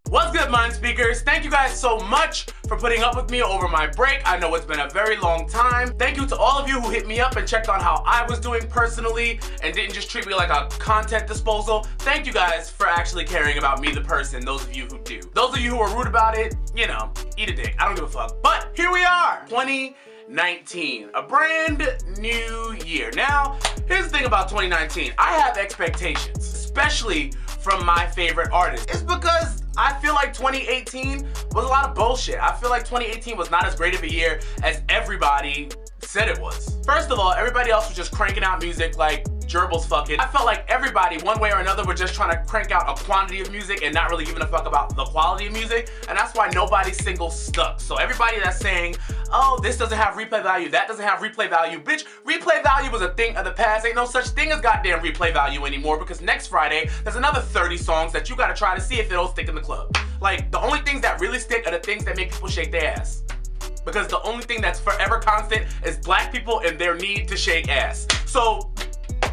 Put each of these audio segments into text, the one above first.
What's good, Mind Speakers? Thank you guys so much for putting up with me over my break. I know it's been a very long time. Thank you to all of you who hit me up and checked on how I was doing personally and didn't just treat me like a content disposal. Thank you guys for actually caring about me, the person, those of you who do. Those of you who are rude about it, you know, eat a dick. I don't give a fuck. But here we are, 2019, a brand new year. Now, here's the thing about 2019. I have expectations, especially from my favorite artists. It's because I feel like 2018 was a lot of bullshit. I feel like 2018 was not as great of a year as everybody said it was. First of all, everybody else was just cranking out music like gerbils fucking. I felt like everybody, one way or another, were just trying to crank out a quantity of music and not really giving a fuck about the quality of music, and that's why nobody's single stuck. So everybody that's saying, oh, this doesn't have replay value, that doesn't have replay value, bitch, replay value was a thing of the past. Ain't no such thing as goddamn replay value anymore, because next Friday, there's another 30 songs that you gotta try to see if it'll stick in the club. Like, the only things that really stick are the things that make people shake their ass. Because the only thing that's forever constant is black people and their need to shake ass. So,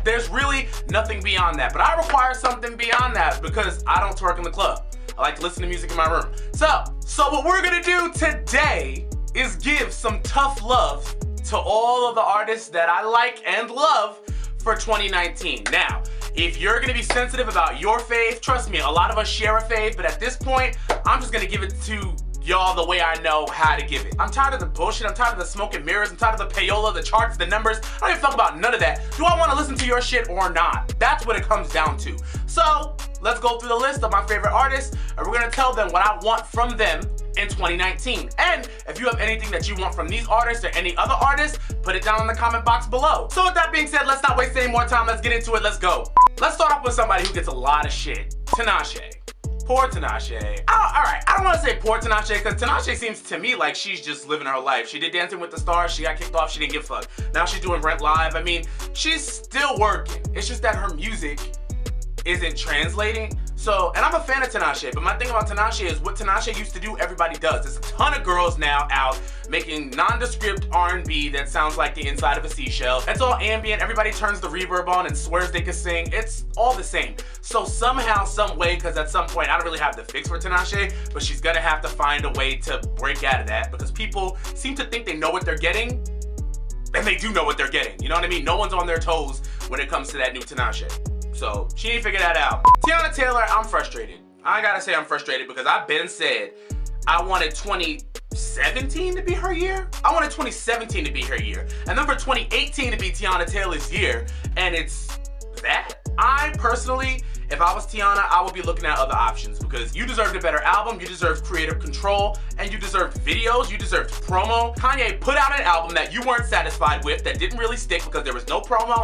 there's really nothing beyond that. But I require something beyond that because I don't twerk in the club. I like to listen to music in my room. So what we're gonna do today is give some tough love to all of the artists that I like and love for 2019. Now, if you're gonna be sensitive about your fave, trust me, a lot of us share a fave, but at this point, I'm just gonna give it to y'all the way I know how to give it. I'm tired of the bullshit, I'm tired of the smoke and mirrors, I'm tired of the payola, the charts, the numbers. I don't give a fuck about none of that. Do I wanna listen to your shit or not? That's what it comes down to. So, let's go through the list of my favorite artists, and we're gonna tell them what I want from them in 2019. And if you have anything that you want from these artists or any other artists, put it down in the comment box below. So with that being said, let's not waste any more time, let's get into it, let's go. Let's start off with somebody who gets a lot of shit. Tinashe. Poor Tinashe. Alright, I don't want to say poor Tinashe, because Tinashe seems to me like she's just living her life. She did Dancing with the Stars, she got kicked off, she didn't give a fuck. Now she's doing Rent Live. I mean, she's still working. It's just that her music isn't translating. So, and I'm a fan of Tinashe, but my thing about Tinashe is what Tinashe used to do, everybody does. There's a ton of girls now out making nondescript R&B that sounds like the inside of a seashell. It's all ambient, everybody turns the reverb on and swears they can sing. It's all the same. So somehow, some way, because at some point, I don't really have the fix for Tinashe, but she's gonna have to find a way to break out of that, because people seem to think they know what they're getting, and they do know what they're getting. You know what I mean? No one's on their toes when it comes to that new Tinashe. So, she need to figure that out. Teyana Taylor, I'm frustrated. I gotta say I'm frustrated because I've been said I wanted 2017 to be her year. I wanted 2017 to be her year. And then for 2018 to be Teyana Taylor's year, and it's that. I personally, if I was Teyana, I would be looking at other options, because you deserved a better album, you deserved creative control, and you deserved videos, you deserved promo. Kanye put out an album that you weren't satisfied with, that didn't really stick because there was no promo.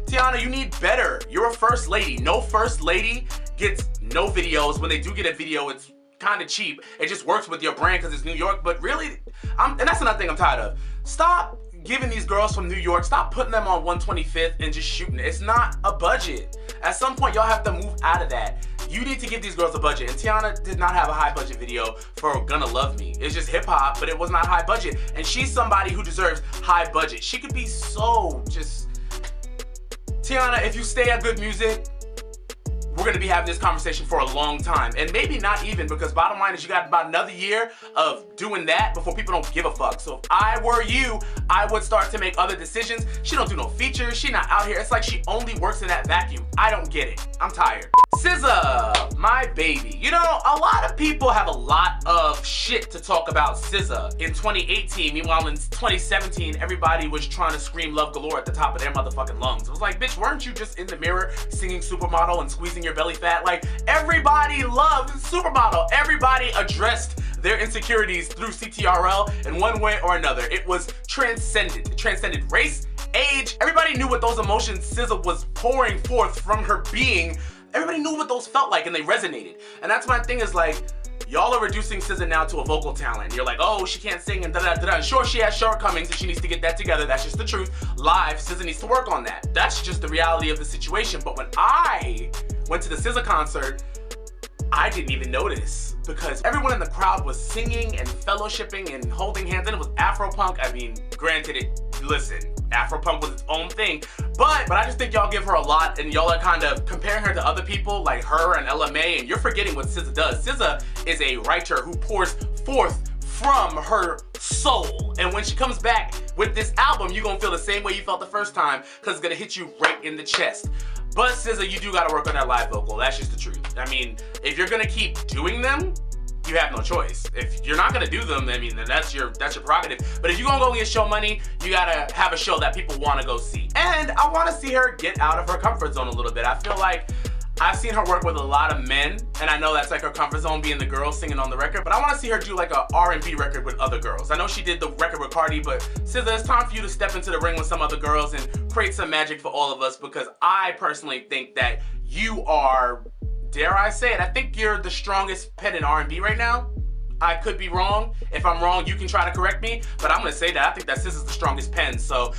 Tiana, you need better. You're a first lady. No first lady gets no videos. When they do get a video, it's kind of cheap. It just works with your brand because it's New York. But really, and that's another thing I'm tired of. Stop giving these girls from New York, stop putting them on 125th and just shooting it. It's not a budget. At some point, y'all have to move out of that. You need to give these girls a budget. And Tiana did not have a high budget video for Gonna Love Me. It's just hip hop, but it was not high budget. And she's somebody who deserves high budget. She could be so just... Tiana, if you stay at good music, we're gonna be having this conversation for a long time. And maybe not even, because bottom line is you got about another year of doing that before people don't give a fuck. So if I were you, I would start to make other decisions. She don't do no features, she not out here. It's like she only works in that vacuum. I don't get it. I'm tired. SZA, my baby. You know, a lot of people have a lot of shit to talk about SZA in 2018. Meanwhile, in 2017, everybody was trying to scream love galore at the top of their motherfucking lungs. It was like, bitch, weren't you just in the mirror singing Supermodel and squeezing your belly fat? Like, everybody loved Supermodel. Everybody addressed their insecurities through CTRL in one way or another. It was transcended. It transcended race, age. Everybody knew what those emotions SZA was pouring forth from her being. Everybody knew what those felt like, and they resonated. And that's my thing, is like, y'all are reducing SZA now to a vocal talent. You're like, oh, she can't sing and da-da-da-da. And sure, she has shortcomings and she needs to get that together. That's just the truth. Live, SZA needs to work on that. That's just the reality of the situation. But when I went to the SZA concert, I didn't even notice, because everyone in the crowd was singing and fellowshipping and holding hands, and it was Afro-punk. I mean, granted, listen, Afropunk was its own thing. But I just think y'all give her a lot, and y'all are kind of comparing her to other people like H.E.R and LMA, and you're forgetting what SZA does. SZA is a writer who pours forth from her soul, and when she comes back with this album, you're gonna feel the same way you felt the first time, because it's gonna hit you right in the chest. But SZA, you do gotta work on that live vocal. That's just the truth. I mean, if you're gonna keep doing them, you have no choice. If you're not gonna do them, I mean, then that's your prerogative. But if you're gonna go get show money, you gotta have a show that people wanna go see. And I wanna see her get out of her comfort zone a little bit. I feel like I've seen her work with a lot of men, and I know that's like her comfort zone, being the girl singing on the record, but I want to see her do like a R&B record with other girls. I know she did the record with Cardi, but SZA, it's time for you to step into the ring with some other girls and create some magic for all of us, because I personally think that you are, dare I say it, I think you're the strongest pen in R&B right now. I could be wrong. If I'm wrong, you can try to correct me, but I'm gonna say that I think that SZA's the strongest pen, so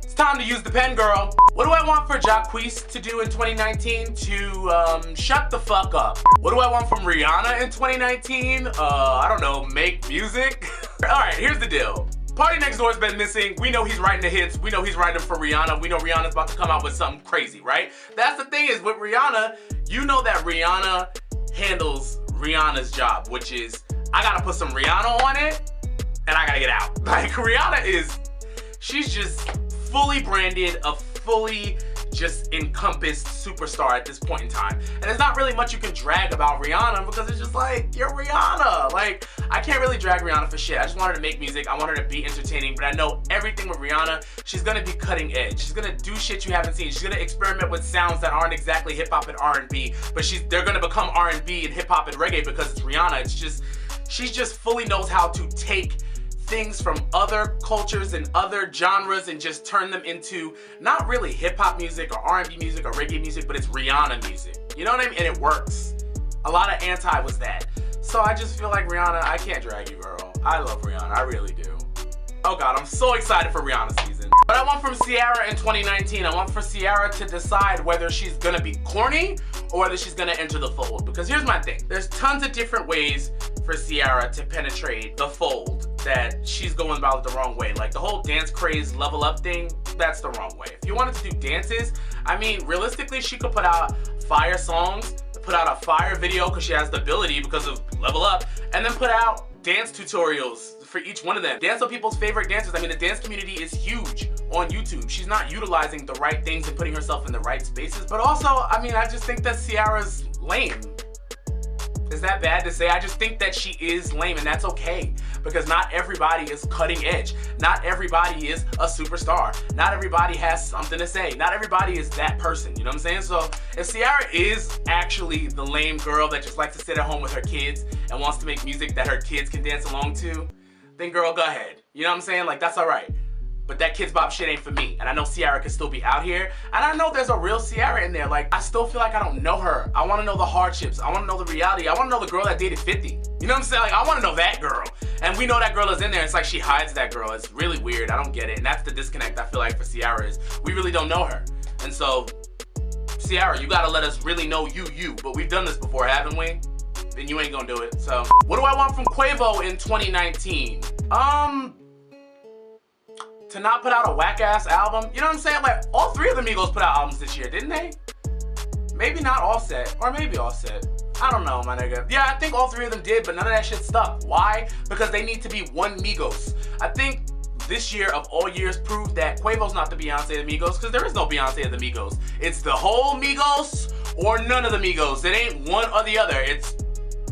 it's time to use the pen, girl. What do I want for Jacquees to do in 2019? To shut the fuck up. What do I want from Rihanna in 2019? I don't know, make music? Alright, here's the deal. Party Next Door's been missing. We know he's writing the hits. We know he's writing them for Rihanna. We know Rihanna's about to come out with something crazy, right? That's the thing is with Rihanna, you know that Rihanna handles Rihanna's job, which is, I gotta put some Rihanna on it, and I gotta get out. Like, Rihanna is, she's just fully branded, a fully just encompassed superstar at this point in time. And there's not really much you can drag about Rihanna, because it's just like, you're Rihanna. Like, I can't really drag Rihanna for shit. I just want her to make music. I want her to be entertaining, but I know everything with Rihanna, she's gonna be cutting edge. She's gonna do shit you haven't seen. She's gonna experiment with sounds that aren't exactly hip hop and R&B, but they're gonna become R&B and hip hop and reggae because it's Rihanna. It's just, she just fully knows how to take things from other cultures and other genres and just turn them into not really hip-hop music or R&B music or reggae music, but it's Rihanna music. You know what I mean? And it works. A lot of Anti was that. So I just feel like Rihanna, I can't drag you, girl. I love Rihanna, I really do. Oh God, I'm so excited for Rihanna season. But I want from Ciara in 2019, I want for Ciara to decide whether she's gonna be corny or whether she's gonna enter the fold. Because here's my thing, there's tons of different ways for Ciara to penetrate the fold that she's going about it the wrong way. Like the whole dance craze level up thing, that's the wrong way. If you wanted to do dances, I mean, realistically, she could put out fire songs, put out a fire video because she has the ability because of level up, and then put out dance tutorials for each one of them. Dance on people's favorite dancers. I mean, the dance community is huge on YouTube. She's not utilizing the right things and putting herself in the right spaces. But also, I mean, I just think that Ciara's lame. Is that bad to say? I just think that she is lame, and that's okay, because not everybody is cutting edge. Not everybody is a superstar. Not everybody has something to say. Not everybody is that person, you know what I'm saying? So if Ciara is actually the lame girl that just likes to sit at home with her kids and wants to make music that her kids can dance along to, then girl, go ahead. You know what I'm saying? Like, that's all right. But that Kids Bop shit ain't for me. And I know Ciara can still be out here. And I know there's a real Ciara in there. Like, I still feel like I don't know her. I want to know the hardships. I want to know the reality. I want to know the girl that dated 50. You know what I'm saying? Like, I want to know that girl. And we know that girl is in there. It's like she hides that girl. It's really weird. I don't get it. And that's the disconnect I feel like for Ciara is we really don't know her. And so, Ciara, you got to let us really know you. But we've done this before, haven't we? Then you ain't gonna do it. So, what do I want from Quavo in 2019? To not put out a whack-ass album. You know what I'm saying? Like, all three of the Migos put out albums this year, didn't they? Maybe not Offset, or maybe Offset. I don't know, my nigga. Yeah, I think all three of them did, but none of that shit stuck. Why? Because they need to be one Migos. I think this year of all years proved that Quavo's not the Beyonce of the Migos, because there is no Beyonce of the Migos. It's the whole Migos or none of the Migos. It ain't one or the other. It's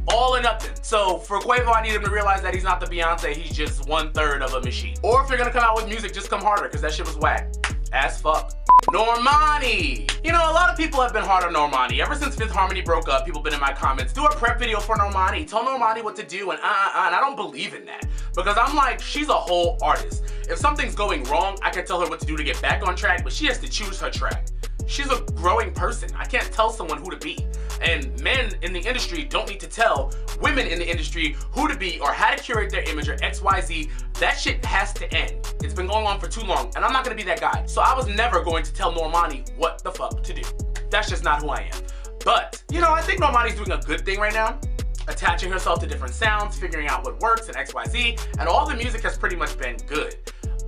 all or nothing. So for Quavo, I need him to realize that he's not the Beyonce, he's just 1/3 of a machine. Or if you're gonna come out with music, just come harder, because that shit was whack. As fuck. Normani! You know, a lot of people have been hard on Normani. Ever since Fifth Harmony broke up, people been in my comments, do a prep video for Normani, tell Normani what to do, and I don't believe in that. Because I'm like, she's a whole artist. If something's going wrong, I can tell her what to do to get back on track, but she has to choose her track. She's a growing person. I can't tell someone who to be. And men in the industry don't need to tell women in the industry who to be or how to curate their image or XYZ. That shit has to end. It's been going on for too long, and I'm not gonna be that guy. So I was never going to tell Normani what the fuck to do. That's just not who I am. But, you know, I think Normani's doing a good thing right now. Attaching herself to different sounds, figuring out what works and XYZ, and all the music has pretty much been good.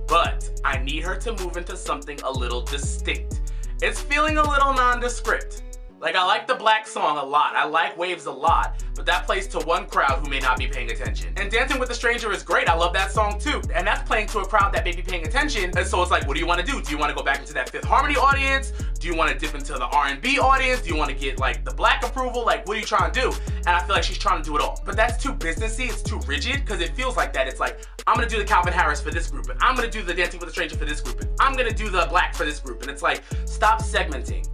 but I need her to move into something a little distinct. It's feeling a little nondescript. Like, I like the Black song a lot, I like Waves a lot, but that plays to one crowd who may not be paying attention. And Dancing with a Stranger is great, I love that song too. And that's playing to a crowd that may be paying attention, and so it's like, what do you want to do? Do you want to go back into that Fifth Harmony audience? Do you want to dip into the R&B audience? Do you want to get like the Black approval? Like, what are you trying to do? And I feel like she's trying to do it all. But that's too businessy, it's too rigid, because it feels like that. It's like, I'm gonna do the Calvin Harris for this group, and I'm gonna do the Dancing with a Stranger for this group, and I'm gonna do the Black for this group. And it's like, stop segmenting.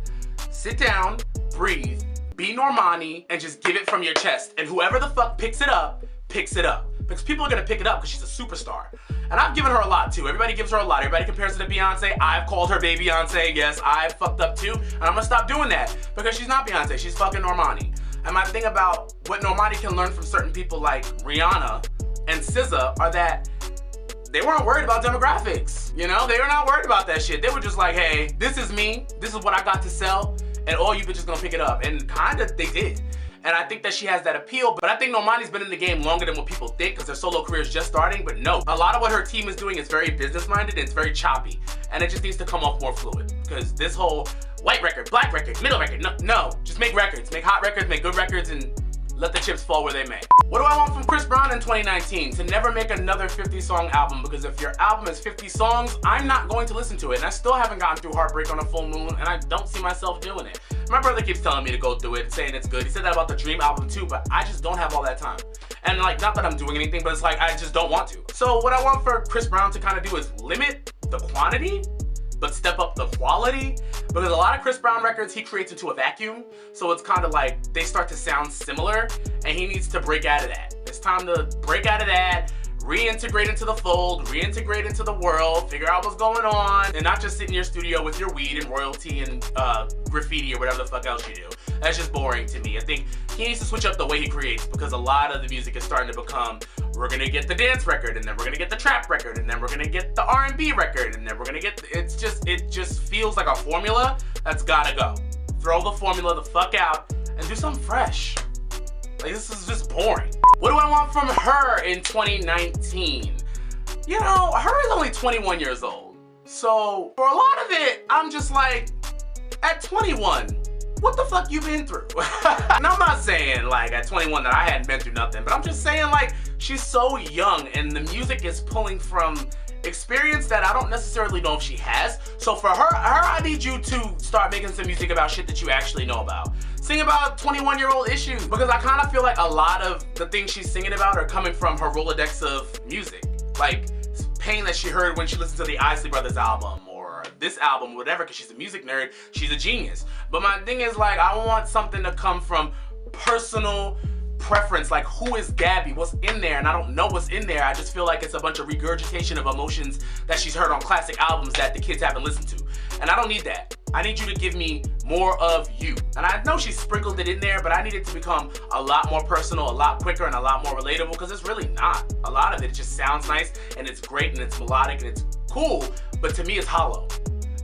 Sit down, breathe, be Normani, and just give it from your chest. And whoever the fuck picks it up, picks it up. Because people are gonna pick it up because she's a superstar. And I've given her a lot too. Everybody gives her a lot. Everybody compares her to Beyonce. I've called her baby Beyonce. Yes, I've fucked up too. And I'm gonna stop doing that because she's not Beyonce. She's fucking Normani. And my thing about what Normani can learn from certain people like Rihanna and SZA are that they weren't worried about demographics. You know, they were not worried about that shit. They were just like, hey, this is me. This is what I got to sell. And all you bitches gonna pick it up. And kinda they did. And I think that she has that appeal, but I think Normani's been in the game longer than what people think because their solo career is just starting, but no. A lot of what her team is doing is very business-minded and it's very choppy. And it just needs to come off more fluid. Because this whole white record, black record, middle record, no. Just make records. Make hot records, make good records, and let the chips fall where they may. What do I want from Chris Brown in 2019? To never make another 50-song album, because if your album is 50 songs, I'm not going to listen to it. And I still haven't gotten through Heartbreak on a Full Moon, and I don't see myself doing it. My brother keeps telling me to go through it, saying it's good. He said that about the Dream album too, but I just don't have all that time. And like, not that I'm doing anything, but it's like, I just don't want to. So what I want for Chris Brown to kind of do is limit the quantity, but step up the quality, because a lot of Chris Brown records he creates into a vacuum, so it's kind of like they start to sound similar, and he needs to break out of that. It's time to break out of that, reintegrate into the fold, reintegrate into the world, figure out what's going on, and not just sit in your studio with your weed and royalty and graffiti or whatever the fuck else you do. That's just boring to me. I think he needs to switch up the way he creates, because a lot of the music is starting to become, we're gonna get the dance record, and then we're gonna get the trap record, and then we're gonna get the R&B record, and then we're gonna get, it just feels like a formula that's gotta go. Throw the formula the fuck out and do something fresh. Like, this is just boring. What do I want from her in 2019? You know, her is only 21 years old. So for a lot of it, I'm just like, at 21, what the fuck you been through? And I'm not saying like at 21 that I hadn't been through nothing, but I'm just saying like, she's so young and the music is pulling from experience that I don't necessarily know if she has. So for her, I need you to start making some music about shit that you actually know about. Sing about 21-year-old issues, because I kind of feel like a lot of the things she's singing about are coming from her Rolodex of music. Like pain that she heard when she listened to the Isley Brothers album or this album, whatever, because she's a music nerd, she's a genius. But my thing is like, I want something to come from personal preference, like who is Gabby, what's in there, and I don't know what's in there. I just feel like it's a bunch of regurgitation of emotions that she's heard on classic albums that the kids haven't listened to. And I don't need that. I need you to give me more of you. And I know she sprinkled it in there, but I need it to become a lot more personal, a lot quicker, and a lot more relatable, because it's really not. A lot of it just sounds nice, and it's great, and it's melodic, and it's cool, but to me it's hollow.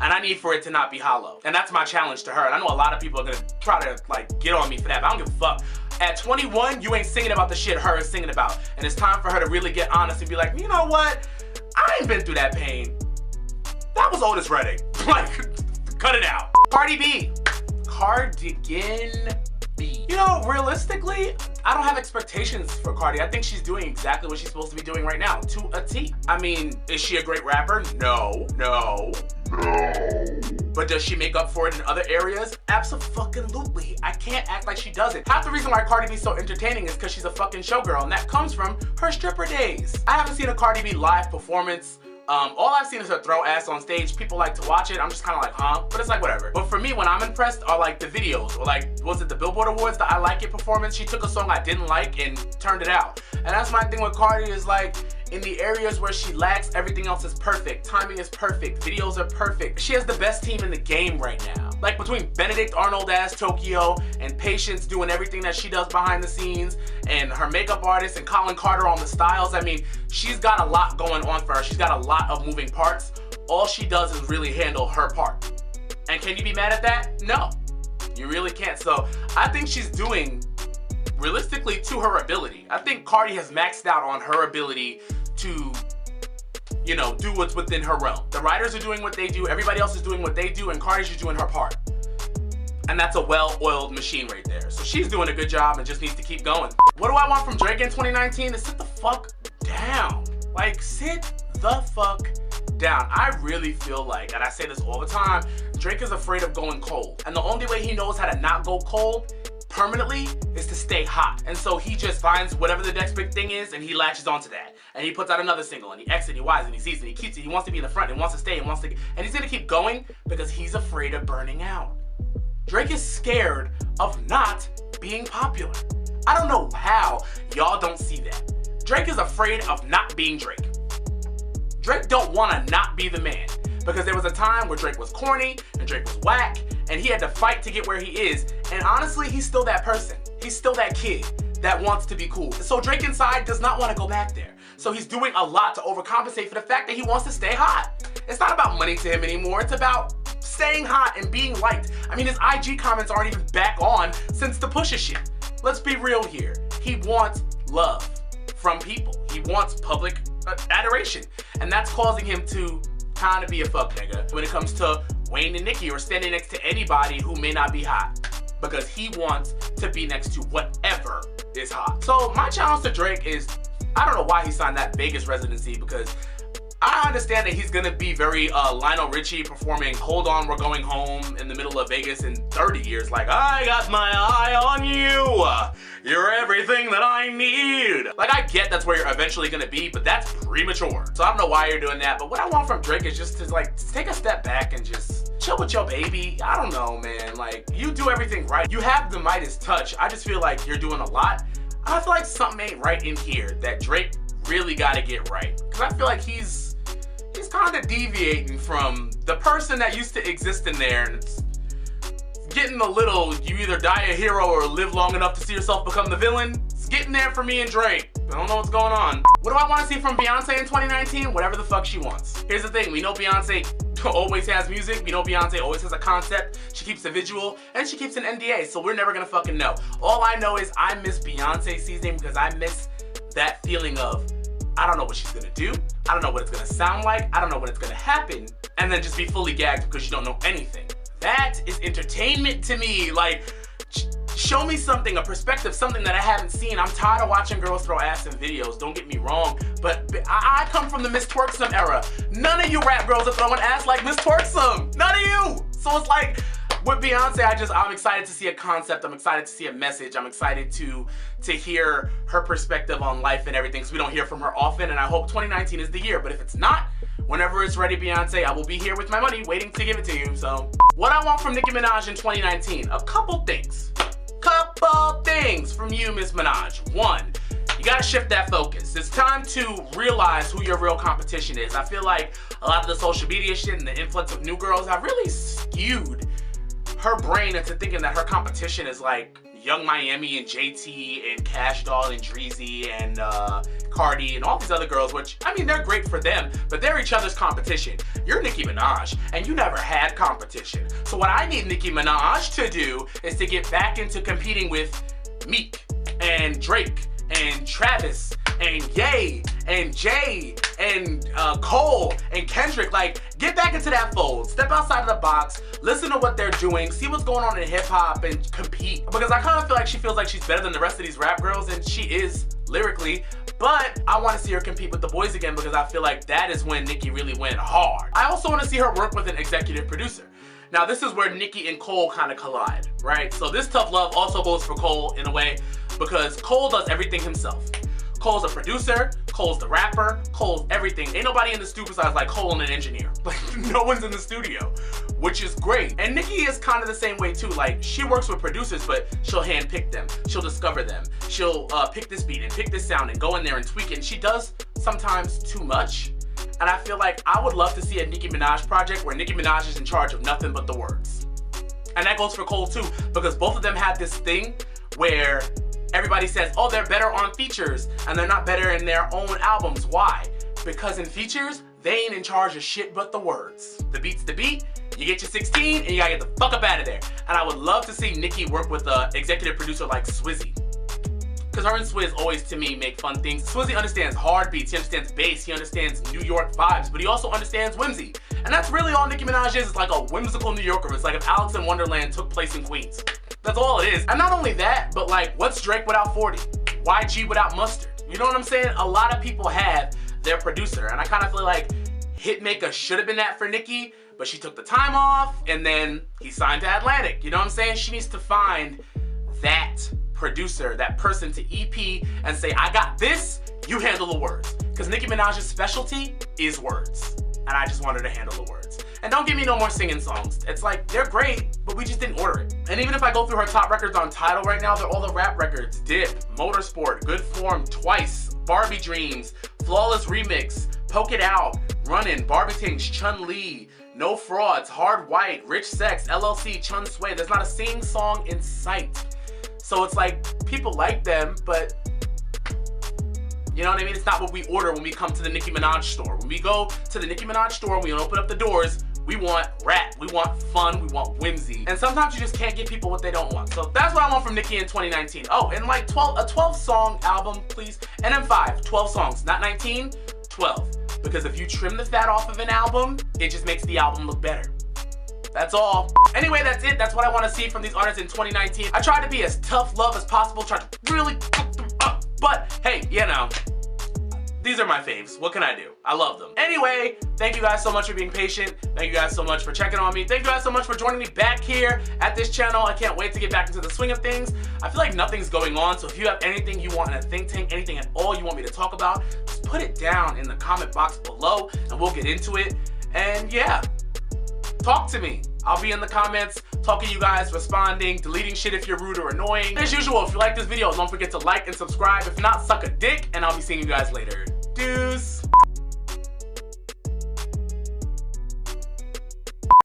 And I need for it to not be hollow. And that's my challenge to her. And I know a lot of people are gonna try to like get on me for that, but I don't give a fuck. At 21, you ain't singing about the shit her is singing about. And it's time for her to really get honest and be like, you know what? I ain't been through that pain. That was Otis Redding. Like, cut it out. Cardi B. Cardigan B. You know, realistically, I don't have expectations for Cardi. I think she's doing exactly what she's supposed to be doing right now, to a T. I mean, is she a great rapper? No. But does she make up for it in other areas? Absolutely. I can't act like she doesn't. Half the reason why Cardi B's so entertaining is because she's a fucking showgirl, and that comes from her stripper days. I haven't seen a Cardi B live performance. All I've seen is her throw ass on stage. People like to watch it. I'm just kind of like, huh? But it's like, whatever. But for me, when I'm impressed are like the videos, or like, was it the Billboard Awards, the I Like It performance? She took a song I didn't like and turned it out. And that's my thing with Cardi, is like, in the areas where she lacks, everything else is perfect. Timing is perfect. Videos are perfect. She has the best team in the game right now. Like between Benedict Arnold as Tokyo and Patience doing everything that she does behind the scenes, and her makeup artist and Colin Carter on the styles. I mean, she's got a lot going on for her. She's got a lot of moving parts. All she does is really handle her part. And can you be mad at that? No, you really can't. So I think she's doing realistically to her ability. I think Cardi has maxed out on her ability to, you know, do what's within her realm. The writers are doing what they do, everybody else is doing what they do, and Cardi's just doing her part. And that's a well-oiled machine right there. So she's doing a good job and just needs to keep going. What do I want from Drake in 2019? To sit the fuck down. Like, sit the fuck down. I really feel like, and I say this all the time, Drake is afraid of going cold. And the only way he knows how to not go cold permanently is to stay hot. And so he just finds whatever the next big thing is and he latches onto that. And he puts out another single and he X's and he Y's and he Z's and he keeps it. He wants to be in the front and wants to stay and and he's gonna keep going because he's afraid of burning out. Drake is scared of not being popular. I don't know how y'all don't see that. Drake is afraid of not being Drake. Drake don't wanna not be the man because there was a time where Drake was corny and Drake was whack and he had to fight to get where he is. And honestly, he's still that person. He's still that kid that wants to be cool. So Drake inside does not want to go back there. So he's doing a lot to overcompensate for the fact that he wants to stay hot. It's not about money to him anymore. It's about staying hot and being liked. I mean, his IG comments aren't even back on since the Pusha shit. Let's be real here. He wants love from people. He wants public adoration. And that's causing him to kind of be a fuck nigga when it comes to Wayne and Nicki or standing next to anybody who may not be hot, because he wants to be next to whatever is hot. So my challenge to Drake is, I don't know why he signed that Vegas residency, because I understand that he's gonna be very Lionel Richie performing Hold On, We're Going Home in the middle of Vegas in 30 years. Like, I got my eye on you. You're everything that I need. Like, I get that's where you're eventually gonna be, but that's premature. So I don't know why you're doing that, but what I want from Drake is just to like take a step back and just chill with your baby. I don't know, man. Like, you do everything right. You have the Midas touch. I just feel like you're doing a lot. I feel like something ain't right in here that Drake really gotta get right. Cause I feel like he's kind of deviating from the person that used to exist in there, and it's getting a little, you either die a hero or live long enough to see yourself become the villain. It's getting there for me and Drake. I don't know what's going on. What do I want to see from Beyonce in 2019? Whatever the fuck she wants. Here's the thing, we know Beyonce always has music. We know Beyonce always has a concept. She keeps a visual and she keeps an NDA, so we're never gonna fucking know. All I know is I miss Beyonce season because I miss that feeling of, I don't know what she's gonna do. I don't know what it's gonna sound like. I don't know when it's gonna happen. And then just be fully gagged because you don't know anything. That is entertainment to me. Like, show me something, a perspective, something that I haven't seen. I'm tired of watching girls throw ass in videos, don't get me wrong, but I come from the Miss Twerksome era. None of you rap girls are throwing ass like Miss Twerksome. None of you. So it's like, with Beyonce, I'm excited to see a concept. I'm excited to see a message. I'm excited to hear her perspective on life and everything, because we don't hear from her often, and I hope 2019 is the year. But if it's not, whenever it's ready, Beyonce, I will be here with my money waiting to give it to you. So what I want from Nicki Minaj in 2019, a couple things from you, Miss Minaj. One, you gotta shift that focus. It's time to realize who your real competition is. I feel like a lot of the social media shit and the influx of new girls have really skewed her brain into thinking that her competition is like Young Miami and JT and Cash Doll and Dreezy and Cardi and all these other girls, which, I mean, they're great for them, but they're each other's competition. You're Nicki Minaj, and you never had competition. So what I need Nicki Minaj to do is to get back into competing with Meek and Drake and Travis and Ye and Jay and Cole and Kendrick. Like, get back into that fold. Step outside of the box. Listen to what they're doing. See what's going on in hip-hop and compete. Because I kind of feel like she feels like she's better than the rest of these rap girls, and she is lyrically. But I want to see her compete with the boys again, because I feel like that is when Nicki really went hard. I also want to see her work with an executive producer. Now, this is where Nicki and Cole kind of collide, right? So this tough love also goes for Cole in a way, because Cole does everything himself. Cole's a producer, Cole's the rapper, Cole's everything. Ain't nobody in the studio besides like Cole and an engineer. Like, no one's in the studio, which is great. And Nicki is kind of the same way too. Like, she works with producers, but she'll handpick them. She'll discover them. She'll pick this beat and pick this sound and go in there and tweak it. And she does sometimes too much. And I feel like I would love to see a Nicki Minaj project where Nicki Minaj is in charge of nothing but the words. And that goes for Cole too, because both of them have this thing where everybody says, oh, they're better on features and they're not better in their own albums. Why? Because in features, they ain't in charge of shit but the words. The beat's the beat, you get your 16 and you gotta get the fuck up out of there. And I would love to see Nicki work with an executive producer like Swizzy. Because her and Swizz always, to me, make fun things. Swizzy understands hard beats, he understands bass, he understands New York vibes, but he also understands whimsy. And that's really all Nicki Minaj is. It's like a whimsical New Yorker. It's like if Alice in Wonderland took place in Queens. That's all it is. And not only that, but like, what's Drake without 40? YG without Mustard? You know what I'm saying? A lot of people have their producer, and I kind of feel like Hitmaker should have been that for Nicki, but she took the time off, and then he signed to Atlantic. You know what I'm saying? She needs to find that producer, that person to EP and say, I got this, you handle the words. Because Nicki Minaj's specialty is words, and I just want her to handle the words. And don't give me no more singing songs. It's like, they're great, but we just didn't order it. And even if I go through her top records on Tidal right now, they're all the rap records. Dip, Motorsport, Good Form, Twice, Barbie Dreams, Flawless Remix, Poke It Out, Runnin', Barbie Things, Chun-Li, No Frauds, Hard White, Rich Sex, LLC, Chun Sway. There's not a sing song in sight. So it's like, people like them, but you know what I mean? It's not what we order when we come to the Nicki Minaj store. When we go to the Nicki Minaj store, we open up the doors, we want rap, we want fun, we want whimsy. And sometimes you just can't give people what they don't want. So that's what I want from Nicki in 2019. Oh, and like a 12 song album, please. And then 12 songs, not 19, 12. Because if you trim the fat off of an album, it just makes the album look better. That's all. Anyway, that's it. That's what I want to see from these artists in 2019. I tried to be as tough love as possible, tried to really fuck them up. But hey, you know, these are my faves. What can I do? I love them. Anyway, thank you guys so much for being patient. Thank you guys so much for checking on me. Thank you guys so much for joining me back here at this channel. I can't wait to get back into the swing of things. I feel like nothing's going on, so if you have anything you want in a think tank, anything at all you want me to talk about, just put it down in the comment box below and we'll get into it. And yeah, talk to me. I'll be in the comments, talking to you guys, responding, deleting shit if you're rude or annoying. As usual, if you like this video, don't forget to like and subscribe. If not, suck a dick, and I'll be seeing you guys later. Deuce.